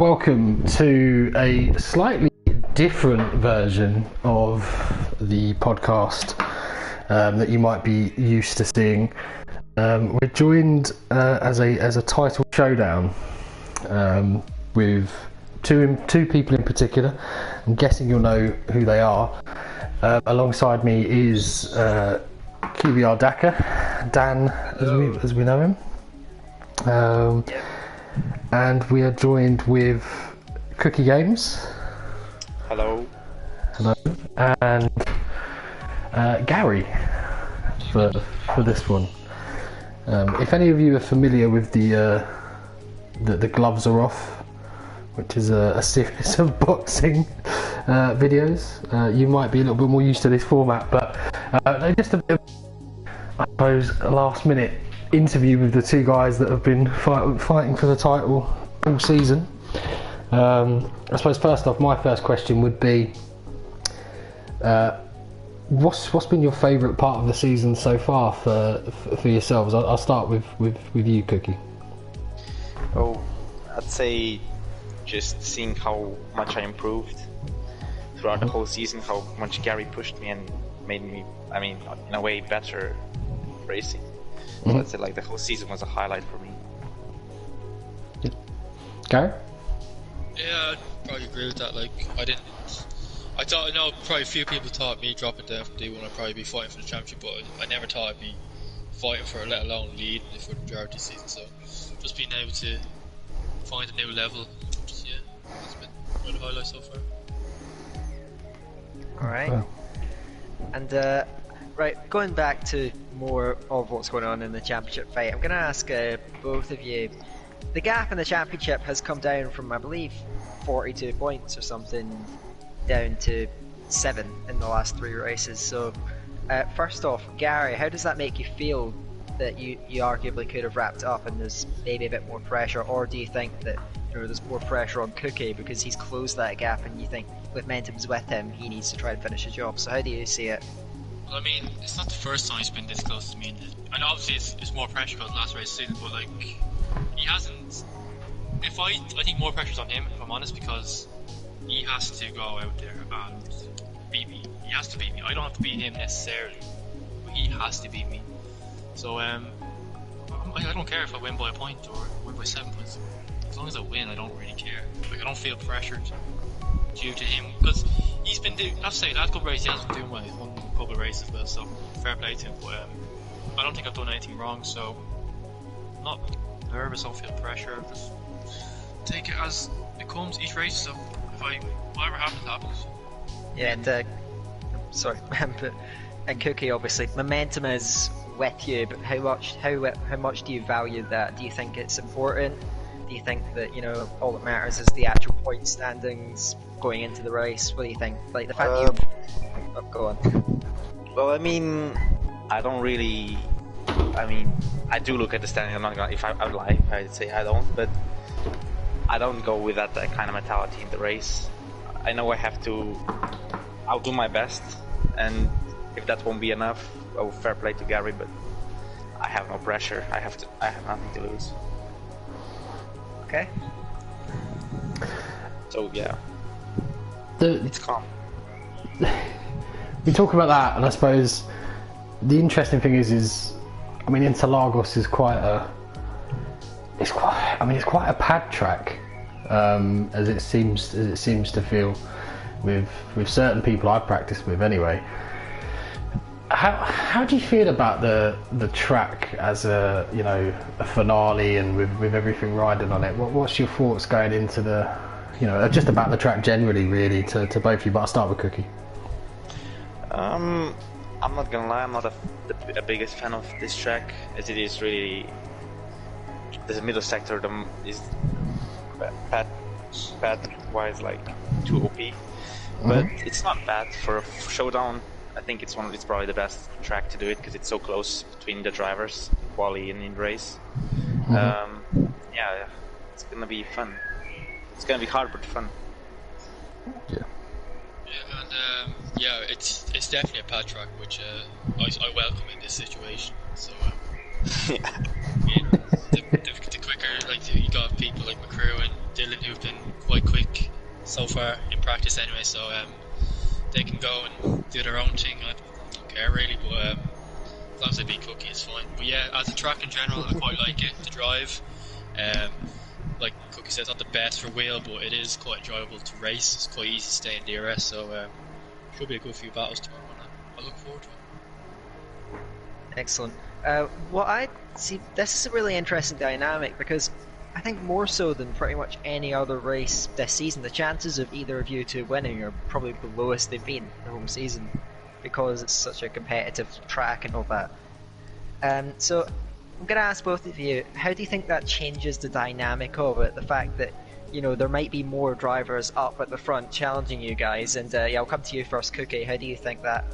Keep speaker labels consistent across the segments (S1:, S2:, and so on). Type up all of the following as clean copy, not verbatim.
S1: Welcome to a slightly different version of the podcast that you might be used to seeing. We're joined as a title showdown with two people in particular. I'm guessing you'll know who they are. Alongside me is QBR Daka, Dan, as we know him. And we are joined with Cookie Games.
S2: Hello.
S1: Hello. And Gary for this one. If any of you are familiar with the gloves are off, which is a series of boxing videos, you might be a little bit more used to this format. But they're just a bit of, I suppose, a last minute interview with the two guys that have been fighting for the title all season. I suppose first off, my first question would be, what's been your favourite part of the season so far for yourselves? I'll start with you, Cookie.
S2: Oh, I'd say just seeing how much I improved throughout the whole season, how much Gary pushed me and made me, in a way, better racing. So I'd say like the whole season was a highlight for me.
S1: Gary?
S3: Yeah, I'd probably agree with that. I know probably a few people thought me dropping down from D1 I'd probably be fighting for the championship, but I never thought I'd be fighting for it, let alone leading it for the majority of the season. So just being able to find a new level, it's been one of the highlights so far.
S4: Alright.
S1: Wow.
S4: And right, going back to more of what's going on in the championship fight, I'm going to ask both of you. The gap in the championship has come down from, I believe, 42 points or something down to 7 in the last 3 races. So, first off, Gary, how does that make you feel that you arguably could have wrapped up and there's maybe a bit more pressure, or do you think that there's more pressure on Cookie because he's closed that gap and you think with momentum's with him, he needs to try and finish the job? So how do you see it?
S3: Well, I mean, it's not the first time he's been this close to me. And obviously it's more pressure because last race of the season, but he hasn't. I think more pressure's on him, if I'm honest, because he has to go out there and beat me. He has to beat me. I don't have to beat him necessarily, but he has to beat me. So I don't care if I win by a point or win by 7 points. As long as I win, I don't really care. I don't feel pressured due to him, because he's been doing. I have to say, last couple of races he has been doing well. He's won a couple of races as well, so fair play to him. But I don't think I've done anything wrong, so I'm not nervous. I don't feel pressure. Just take it as it comes each race. So whatever happens.
S4: Yeah, and sorry, but and Cookie, obviously, momentum is with you, but how much do you value that? Do you think it's important? Do you think that all that matters is the actual point standings going into the race? What do you think? Like the fact that you go on.
S2: Well, I don't really. I do look at the standing. I'm not gonna. If I would lie, I'd say I don't. But I don't go with that kind of mentality in the race. I know I have to. I'll do my best, and if that won't be enough, oh, fair play to Gary. But I have no pressure. I have nothing to lose.
S4: Okay.
S2: So yeah, it's calm.
S1: We talk about that, and I suppose the interesting thing is Interlagos is quite a pad track, as it seems to feel with certain people I've practiced with anyway. How do you feel about the track as a finale and with everything riding on it? What's your thoughts going into the just about the track generally, really, to both of you? But I'll start with Cookie.
S2: I'm not gonna lie, I'm not the biggest fan of this track, as it is really the middle sector is pad wise too OP, but it's not bad for a showdown. I think it's probably the best track to do it because it's so close between the drivers, quali and in race. Yeah, it's gonna be fun. It's gonna be hard but fun.
S1: Yeah.
S3: Yeah, and it's definitely a pad track, which I welcome in this situation. So the quicker, you got people like McCrew and Dylan, who've been quite quick so far in practice anyway, so they can go and do their own thing. I don't care really, but as long as they beat Cookie, it's fine. But yeah, as a track in general, I quite like it to drive. Like Cookie said, it's not the best for wheel, but it is quite enjoyable to race. It's quite easy to stay in DRS, so should be a good few battles tomorrow, and I look forward to it.
S4: Excellent. What I see, this is a really interesting dynamic because I think more so than pretty much any other race this season, the chances of either of you two winning are probably the lowest they've been the whole season because it's such a competitive track and all that. So I'm going to ask both of you, how do you think that changes the dynamic of it? The fact that, you know, there might be more drivers up at the front challenging you guys, and yeah, I'll come to you first, Cookie. How do you think that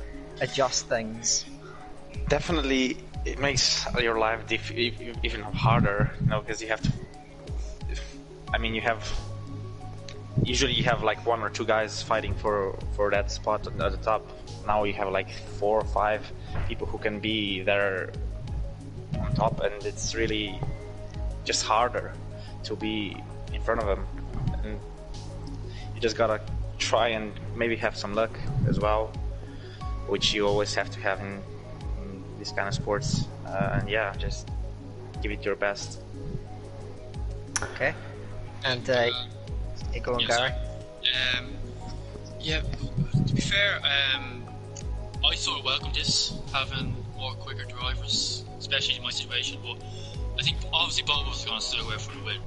S4: adjusts things?
S2: Definitely, it makes your life even harder, you know, because you have to. I mean, usually you have like 1 or 2 guys fighting for that spot at the top. Now you have like 4 or 5 people who can be there on top, and it's really just harder to be in front of them. And you just gotta try and maybe have some luck as well, which you always have to have in this kind of sports. And yeah, just give it your best.
S4: Okay. And go on, Gary.
S3: Yeah, to be fair, I sort of welcome this, having more quicker drivers, especially in my situation, but I think obviously both of us are going to stay away from the win.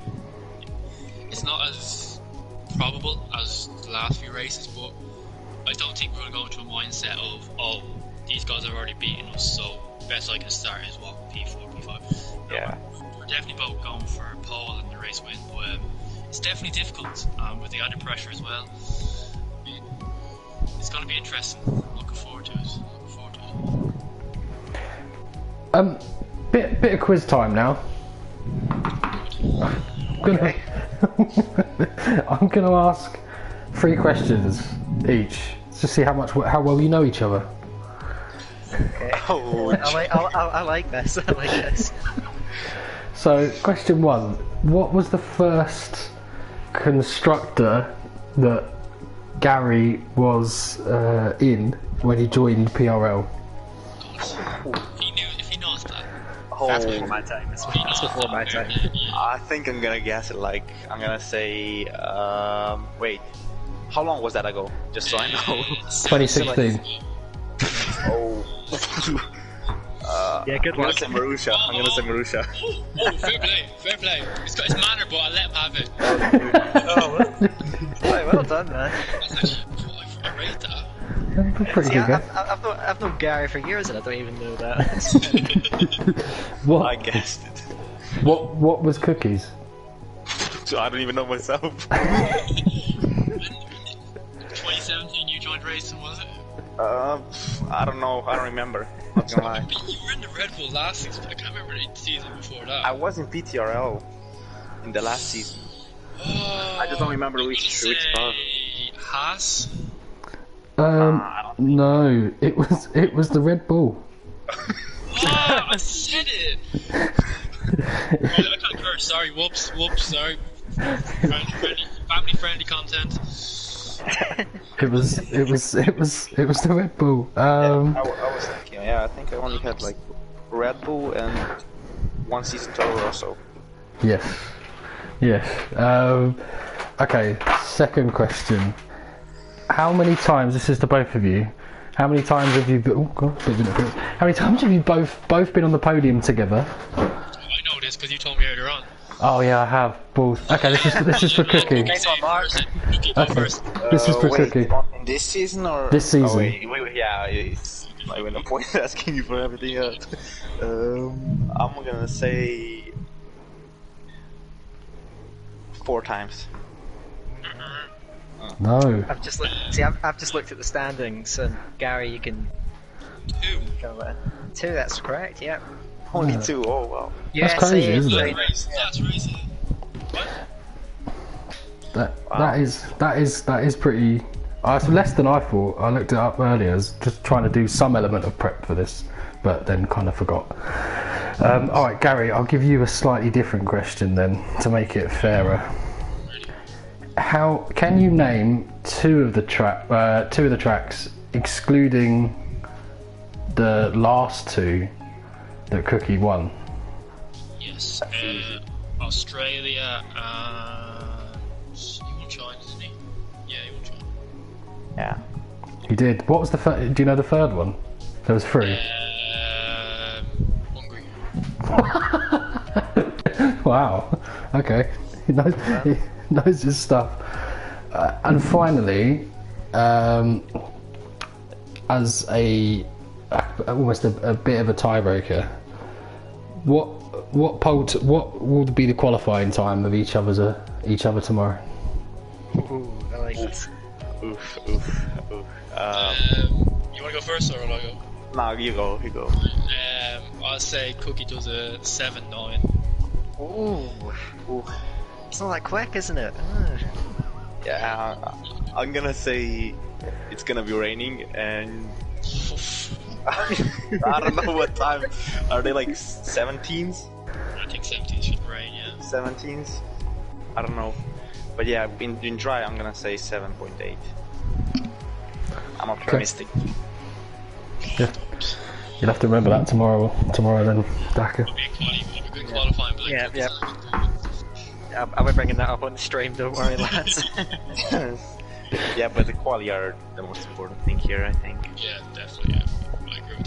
S3: It's not as probable as the last few races, but I don't think we're going to go into a mindset of, oh, these guys have already beaten us, so best I can start is what, P4, P5.
S2: Yeah.
S3: We're definitely both going for pole and the race win, but it's definitely difficult with the added pressure as well. It's going to be interesting. Looking forward to it.
S1: Bit of quiz time now. I'm gonna ask 3 questions each to see how well you know each other.
S4: Okay.
S2: Oh,
S4: I like this. I like this.
S1: So, question 1: what was the first constructor that Gary was in when he joined PRL?
S3: If he knows that.
S4: That's before my time. That's before my time.
S2: I think I'm gonna guess it like, I'm gonna say, wait, how long was that ago? Just so I know.
S1: 2016.
S2: Oh.
S4: Yeah, good
S2: I'm
S4: luck.
S2: gonna say Marusha.
S3: Oh, fair play. It's got his manner, but I let him have it.
S4: Oh, well done, man.
S3: That's actually, I rate that.
S1: Pretty
S4: See,
S1: good guess.
S4: I've known Gary for years and I don't even know that.
S1: What?
S2: I guessed it.
S1: What was Cookies?
S2: So I don't even know myself.
S3: 2017 you joined racing, was it?
S2: I don't know. I don't remember. Not gonna lie.
S3: You were in the Red Bull last season, but I can't remember the season before that.
S2: I was in PTRL in the last season. I just don't remember which car.
S3: Haas?
S1: No, it was the Red Bull.
S3: Oh, I said it! I can't curse, sorry, whoops, sorry. Family friendly content.
S1: It was the Red Bull.
S2: I was thinking, yeah, I think I only had like Red Bull and 1 season total or so.
S1: Yes. Okay, second question. How many times, this is to both of you, how many times have you how many times have you both been on the podium together?
S3: I know this because you told me earlier on.
S1: Oh yeah, I have. Both. Okay, this is for Cookie. Okay, this is for Cookie.
S2: In this season or?
S1: This season.
S2: Oh, wait, yeah, it's not even a point asking you for everything else. I'm gonna say 4 times.
S1: No.
S4: I've just looked at the standings, and Gary, you can
S3: 2.
S4: go in. 2, that's correct. Yeah.
S2: Only 2. Oh wow.
S1: That's crazy, isn't it?
S3: That's racing.
S1: That is pretty. It's less than I thought. I looked it up earlier. I was just trying to do some element of prep for this, but then kind of forgot. All right, Gary, I'll give you a slightly different question then to make it fairer. how can you name two of the tracks, excluding the last two that Cookie won?
S3: Yes. Australia and he won China, didn't he? Yeah, he won China.
S2: Yeah.
S1: He did. What was the third? Do you know the third one? There was three.
S3: Hungary.
S1: Wow. Okay. He knows his stuff. And finally, as almost a bit of a tiebreaker, what will be the qualifying time of each other tomorrow?
S4: Ooh, I like this.
S2: Oof.
S3: You want to go first or will I go?
S2: No, you go.
S3: I'll say Cookie does a 7-9.
S4: Ooh. It's not that quick, isn't it?
S2: Yeah, I'm gonna say it's gonna be raining, and I don't know what time. Are they like 17s?
S3: I think 17 should rain, yeah.
S2: 17s? I don't know. But yeah, in dry, I'm gonna say 7.8. I'm optimistic.
S1: Yeah. You'll have to remember that tomorrow then, Daka.
S3: It'll be a good qualifying, but
S4: Yeah. I'll be bringing that up on the stream, don't worry, lads.
S2: Yeah, but the quali are the most important thing here, I think.
S3: Yeah, definitely, yeah. I agree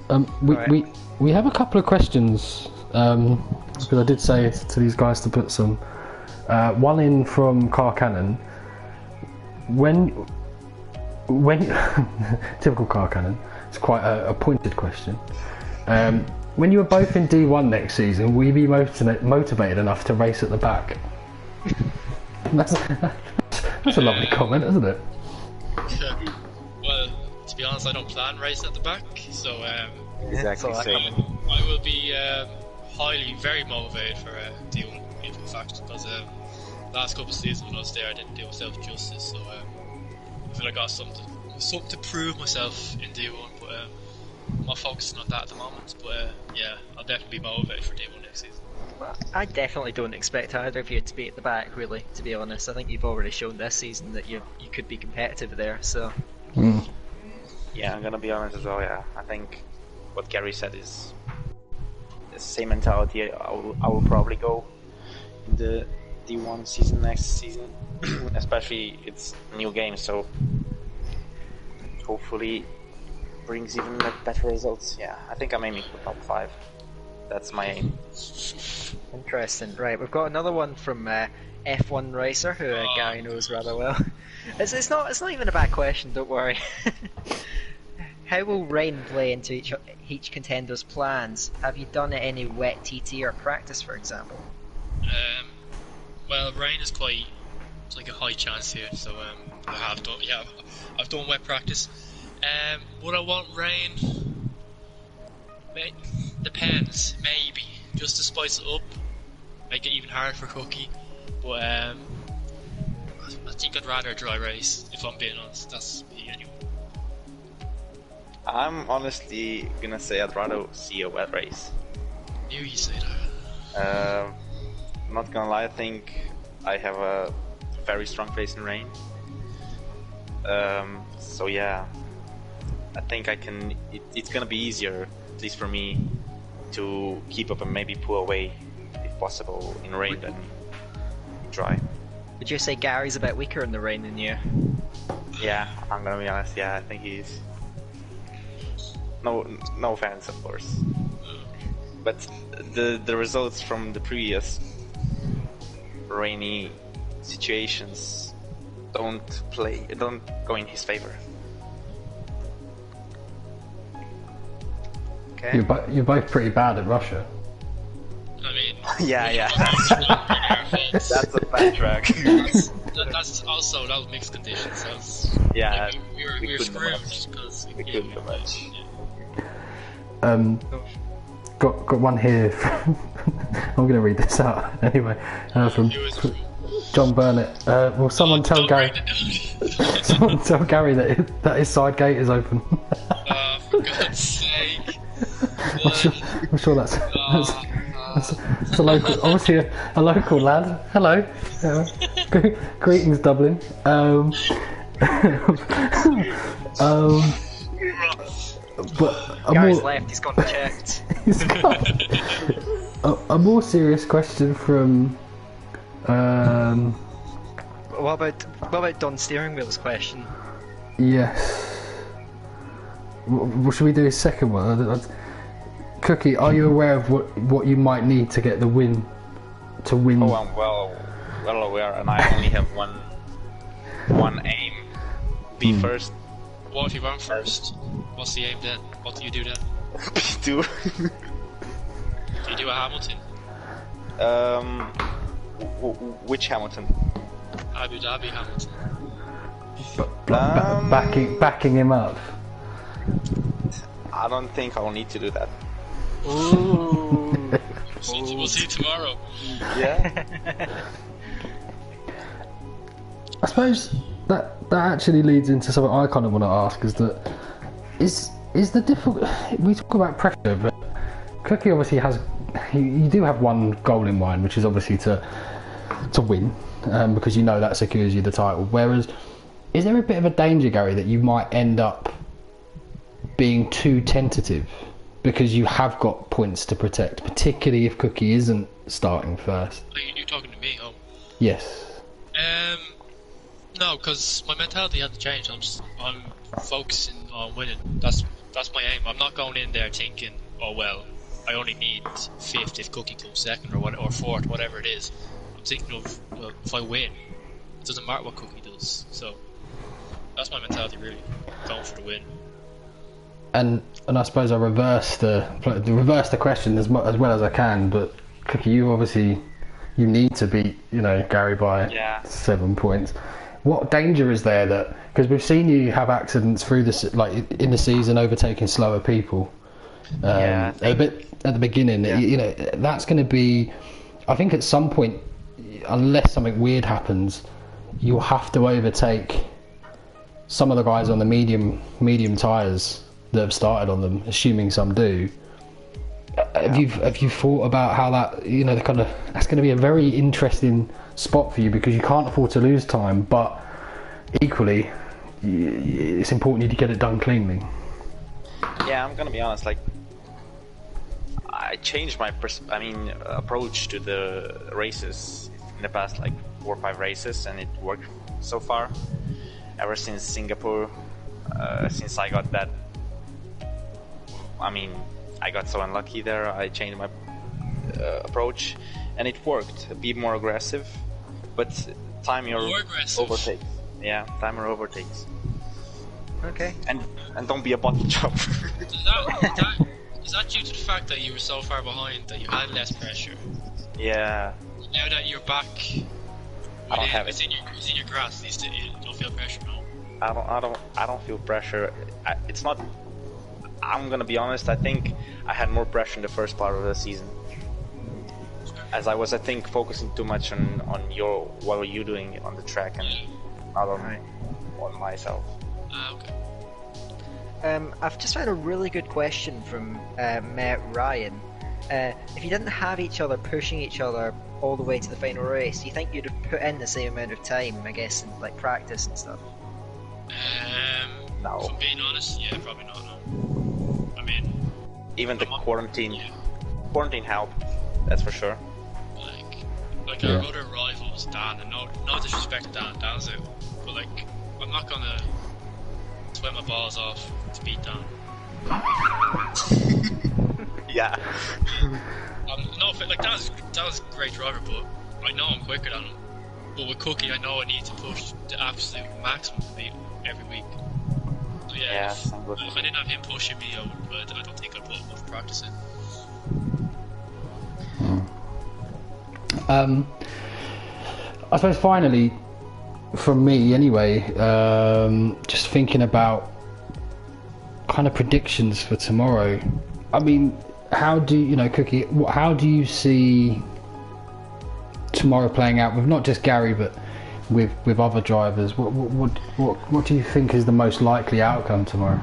S3: with that.
S1: We have a couple of questions, because I did say to these guys to put some. One in from Car Cannon. When typical Car Cannon, it's quite a pointed question. When you were both in D1 next season, will you be motivated enough to race at the back? That's a lovely comment, isn't it?
S3: Well, to be honest, I don't plan racing at the back, so
S2: Exactly same.
S3: I will be very motivated for D1 in fact, because last couple of seasons when I was there, I didn't do myself justice, so I feel like I got something to prove myself in D1, but I'm not focusing on that at the moment. But yeah, I'll definitely be motivated for D1 next season.
S4: Well, I definitely don't expect either of you to be at the back, really, to be honest. I think you've already shown this season that you could be competitive there, so...
S2: Yeah, I'm gonna be honest as well, yeah. I think what Gary said is the same mentality I will probably go in the D1 season next season. Especially it's a new game, so hopefully brings even better results. Yeah, I think I'm aiming for top 5. That's my aim.
S4: Interesting. Right, we've got another one from F1 Racer, who Gary knows rather well. It's not even a bad question, don't worry. How will rain play into each contender's plans? Have you done any wet TT or practice, for example?
S3: Well, rain is quite like a high chance here, so I've done wet practice. Would I want rain? Depends, maybe, just to spice it up, make it even harder for Cookie. But I think I'd rather a dry race, if I'm being honest. That's me anyway.
S2: I'm honestly gonna say I'd rather see a wet race.
S3: Knew you say that.
S2: I'm not gonna lie, I think I have a very strong face in rain. So yeah, I think I can. It's gonna be easier, at least for me, to keep up and maybe pull away, if possible, in rain than dry.
S4: Would you say Gary's a bit weaker in the rain than you?
S2: Yeah, I'm gonna be honest. Yeah, I think he's. No offense, of course. But the results from the previous rainy situations don't go in his favor.
S4: Okay.
S1: You're both pretty bad at Russia.
S3: I mean,
S2: yeah. That's a bad track.
S3: That's also, that was mixed conditions. That was,
S2: Yeah,
S3: we were screwed because
S2: we couldn't do much.
S1: Got one here. I'm going to read this out anyway. From John Burnett. Will someone tell Gary? Someone tell Gary that his side gate is open.
S3: For God's sake!
S1: I'm sure that's It's a local, obviously a local lad. Hello. Greetings, Dublin. But
S4: Gary's left, he's gone checked.
S1: He's got a more serious question from.
S4: What about Don Steering Wheel's question?
S1: Yes. What should we do? His second one. Cookie, are you aware of what you might need to get the win? To win.
S2: Oh, I'm well aware, and I only have one aim: be first.
S3: What if you weren't first? What's the aim then? What do you do then?
S2: P2.
S3: Do you do a Hamilton?
S2: Which Hamilton?
S3: Abu Dhabi Hamilton.
S1: Backing him up.
S2: I don't think I'll need to do that.
S4: Ooh.
S3: We'll see tomorrow.
S2: Yeah.
S1: I suppose that actually leads into something I kind of want to ask: is the difficult? We talk about pressure, but Cookie obviously has. You do have one goal in mind, which is obviously to win, because you know that secures you the title. Whereas, is there a bit of a danger, Gary, that you might end up being too tentative because you have got points to protect, particularly if Cookie isn't starting first?
S3: You're talking to me, oh?
S1: Yes.
S3: No, because my mentality hasn't changed. I'm focusing on winning. That's my aim. I'm not going in there thinking, oh well, I only need fifth if Cookie comes second or fourth, whatever it is. I'm thinking of, well, if I win, it doesn't matter what Cookie does. So that's my mentality, really, going for the win.
S1: And I suppose I reverse the question as well as I can. But Cookie, you need to beat Gary by 7 points. What danger is there that, because we've seen you have accidents through this, like in the season, overtaking slower people. A bit at the beginning, that's going to be. I think at some point, unless something weird happens, you'll have to overtake some of the guys on the medium tyres that have started on them, assuming some do. Have you thought about how that that's going to be a very interesting spot for you, because you can't afford to lose time, but equally it's important you get it done cleanly.
S2: Yeah, I'm gonna be honest. Like, I changed my approach to the races in the past 4 or 5 races, and it worked so far. Ever since Singapore, since I got that. I got so unlucky there. I changed my approach, and it worked. Be more aggressive, but time your overtakes. Yeah, time your overtakes.
S4: Okay.
S2: And don't be a bottle chop.
S3: Is that due to the fact that you were so far behind that you had less pressure?
S2: Yeah.
S3: Now that you're back,
S2: I don't have
S3: it's in your grasp. At least you don't feel pressure, no.
S2: I don't feel pressure. It's not. I'm gonna be honest. I think I had more pressure in the first part of the season, as I was, I think, focusing too much on what were you doing on the track and not on myself.
S4: Okay. I've just found a really good question from Matt Ryan. If you didn't have each other pushing each other all the way to the final race, do you think you'd have put in the same amount of time, I guess, in practice and stuff?
S2: No.
S3: If I'm being honest, yeah, probably not. No.
S2: Even the quarantine helped. That's for sure.
S3: Like our other rivals, Dan, and no disrespect to Dan, Dan's out, but I'm not gonna sweat my balls off to beat Dan.
S2: Yeah.
S3: Dan's a great driver, but I know I'm quicker than him. But with Cookie, I know I need to push the absolute maximum to beat him every week. So if I didn't have him pushing me, I don't think I'd put enough practice in.
S1: I suppose finally, from me anyway, just thinking about kind of predictions for tomorrow. How do Cookie? How do you see tomorrow playing out with not just Gary but with other drivers? What do you think is the most likely outcome tomorrow?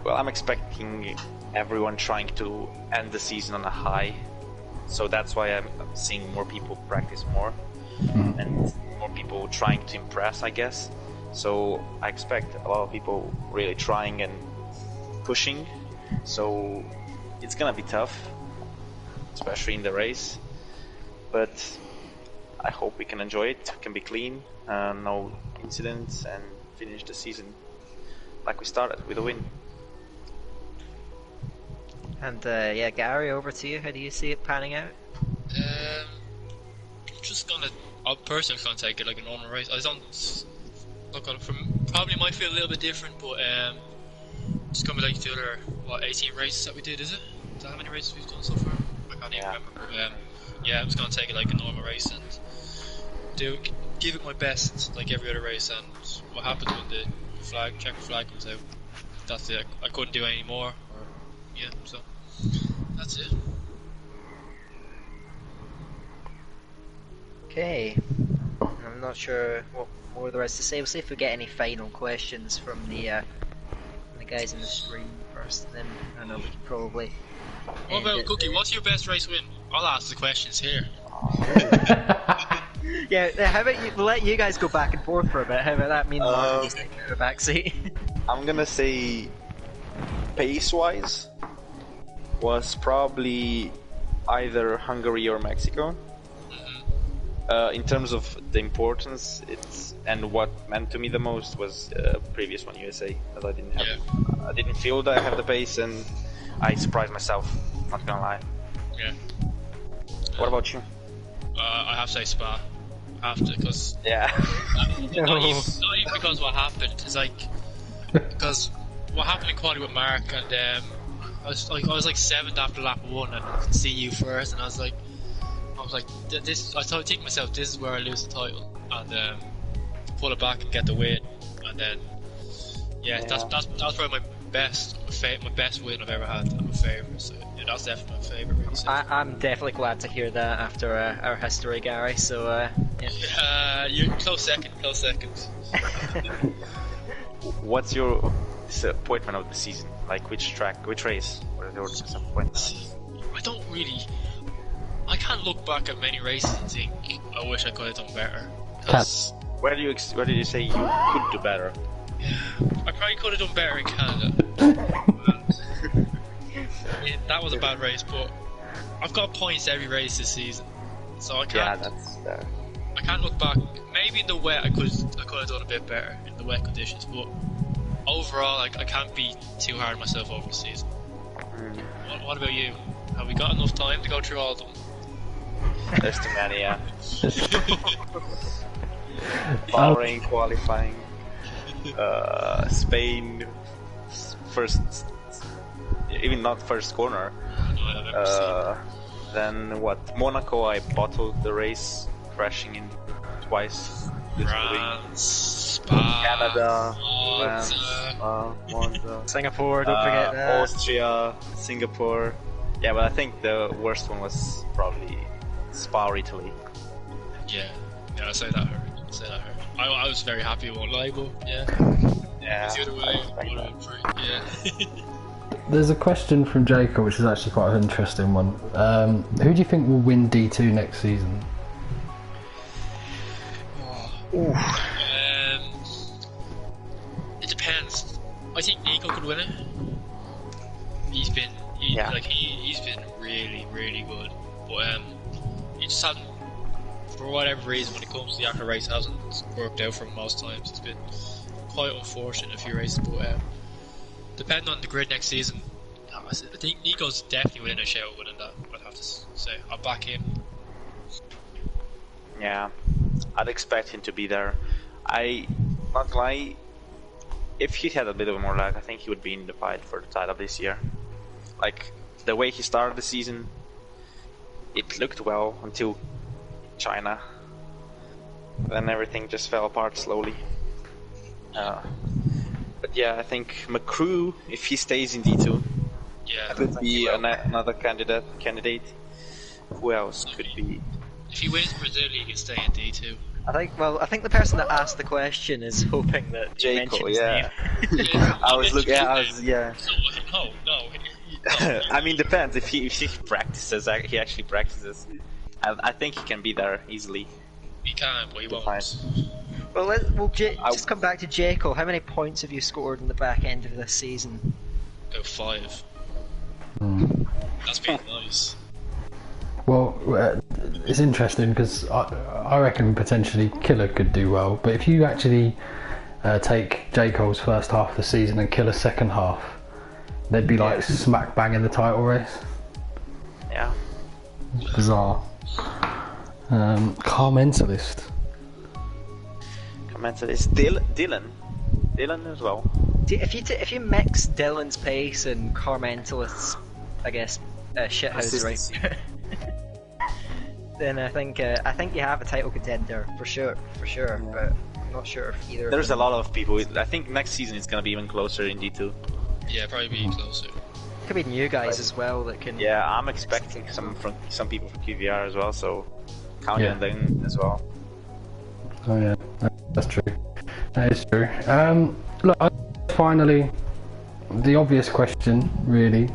S2: Well, I'm expecting everyone trying to end the season on a high, So that's why I'm seeing more people practice more, and more people trying to impress, I guess. So I expect a lot of people really trying and pushing. So it's gonna be tough, especially in the race. But I hope we can enjoy it, can be clean, no incidents, and finish the season like we started, with a win.
S4: And yeah, Gary, over to you. How do you see it panning out?
S3: I'm personally gonna take it like a normal race. I don't look at it from, probably might feel a little bit different, but it's gonna be like the other 18 races that we did. Is that how many races we've done so far? I can't even remember. Yeah, I'm just gonna take it like a normal race and give it my best, like every other race. And what happens when the checker flag comes out, that's it. I couldn't do any more. So that's it.
S4: Okay. I'm not sure what more there is to say. We'll see if we get any final questions from the guys in the stream first. Then I know we can probably.
S3: What about Cookie? What's your best race win? I'll ask the questions here.
S4: Yeah, how about we'll let you guys go back and forth for a bit. How about that? Meanwhile, just take the back seat.
S2: I'm gonna say, pace-wise, was probably either Hungary or Mexico. In terms of the importance, and what meant to me the most was previous one, USA, as I didn't feel that I had the pace, and I surprised myself. Not gonna lie.
S3: Yeah.
S2: What about you?
S3: I have to say Spa. I have to, because
S2: Yeah.
S3: not even because what happened. It's like because what happened in quality with Mark, and I was like 7th after lap 1, and I could see you first, and I was like, this. I thought, to myself, this is where I lose the title, and pull it back and get the win, and then that's probably my best win I've ever had. I'm a favourite, so yeah, that's definitely my favourite race.
S4: I'm definitely glad to hear that after our history, Gary. So yeah.
S3: You're close second.
S2: What's your disappointment of the season? Like which race? What are your disappointments?
S3: I can't look back at many races and think I wish I could have done better.
S2: Where did you say you could do better?
S3: I probably could have done better in Canada. That was a bad race, but I've got points every race this season, so I can't. I can't look back. Maybe in the wet I could have done a bit better in the wet conditions, but overall I can't be too hard on myself over the season. What about you? Have we got enough time to go through all of them?
S2: There's too many, yeah. Bahrain qualifying, Spain first, even not first corner. Then what? Monaco, I bottled the race, crashing in twice.
S3: France, Spa,
S2: Canada,
S3: Monza,
S4: Singapore, don't forget that.
S2: Austria, Singapore. Yeah, but I think the worst one was probably Spa or Italy.
S3: Yeah, I say that hurt. I was very happy it won't lie, but yeah. It's the other way. Yeah.
S1: There's a question from Jacob, which is actually quite an interesting one. Who do you think will win D2 next season?
S3: It depends. I think Nico could win it. He's been really, really good, but he just hasn't, for whatever reason, when it comes to the actual race, hasn't worked out for him most times. It's been quite unfortunate in a few races, but depending on the grid next season, I think Nico's definitely within a shout of winning that. I'd have to say, I'll back him.
S2: Yeah, I'd expect him to be there. Not gonna lie, if he had a bit of more luck, I think he would be in the fight for the title this year. Like, the way he started the season, it looked well until China. Then everything just fell apart slowly. But yeah, I think McCrew, if he stays in D2, could be another candidate. Who else could be?
S3: If he wins Brazil, he can stay in D2.
S4: I think the person that asked the question is hoping that you mention his name.
S2: I was looking. No. I mean, depends. If he practices, he actually practices. I think he can be there easily.
S3: He can, but he won't.
S2: Fine.
S4: Well, just come back to Jekyll. How many points have you scored in the back end of this season?
S3: Go 5.
S1: Mm.
S3: That's been nice.
S1: Well, it's interesting because I reckon potentially Killer could do well, but if you actually take J. Cole's first half of the season and Killer's second half, they'd be like smack bang in the title race.
S2: Yeah.
S1: It's bizarre. Car Mentalist.
S2: It's Dylan as well.
S4: If you mix Dylan's pace and Carmentalist's, I guess, shithouse right, then I think you have a title contender for sure. But I'm not sure if either.
S2: There's a lot of people. I think next season it's gonna be even closer in D2.
S3: Yeah, probably be closer.
S4: Could be new guys as well that can.
S2: Yeah, I'm expecting some people from QVR as well. So counting on them as well.
S1: Oh yeah, that's true. That is true. Look, finally, the obvious question, really.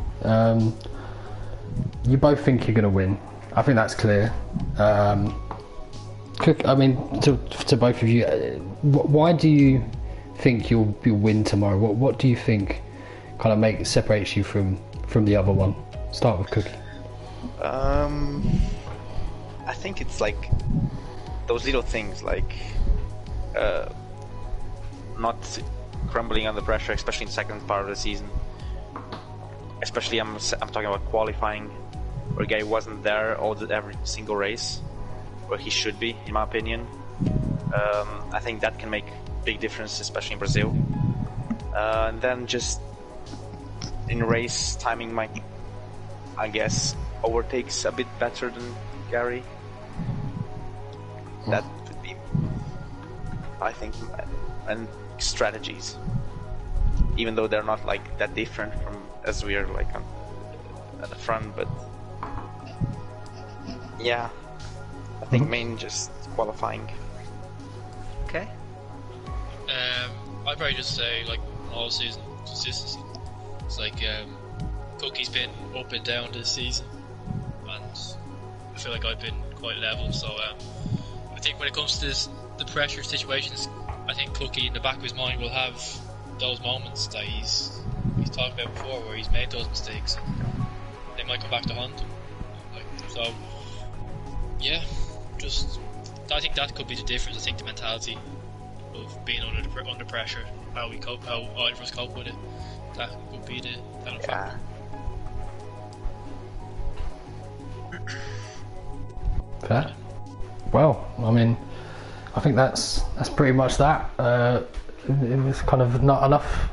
S1: You both think you're going to win. I think that's clear. I mean, to both of you, why do you think you'll win tomorrow? What do you think kind of separates you from the other one? Start with Cookie.
S2: I think it's like those little things, like not crumbling under pressure, especially in the second part of the season. Especially, I'm talking about qualifying, where a guy wasn't there every single race, where he should be, in my opinion. I think that can make a big difference, especially in Brazil. And then just in race timing, I guess, overtakes a bit better than Gary. That would be, I think, and strategies. Even though they're not like that different from as we are like at the front, but yeah, I think main just qualifying.
S4: Okay.
S3: I'd probably just say like all season consistency. It's like Cookie's been up and down this season, and I feel like I've been quite level. So I think when it comes to the pressure situations, I think Cookie in the back of his mind will have those moments that he's talked about before, where he's made those mistakes. They might come back to haunt him. So yeah, just I think that could be the difference. I think the mentality of being under pressure, how either of us cope with it, that could be the kind of factor.
S1: Fair. Well, I mean, I think that's pretty much that. It was kind of not enough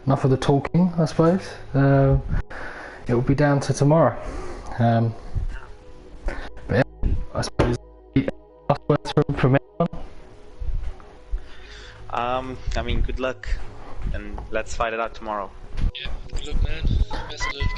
S1: of the talking, I suppose. It will be down to tomorrow. But yeah, I suppose last words from everyone.
S2: I mean, good luck, and let's fight it out tomorrow.
S3: Yeah, good luck, man. Best of luck.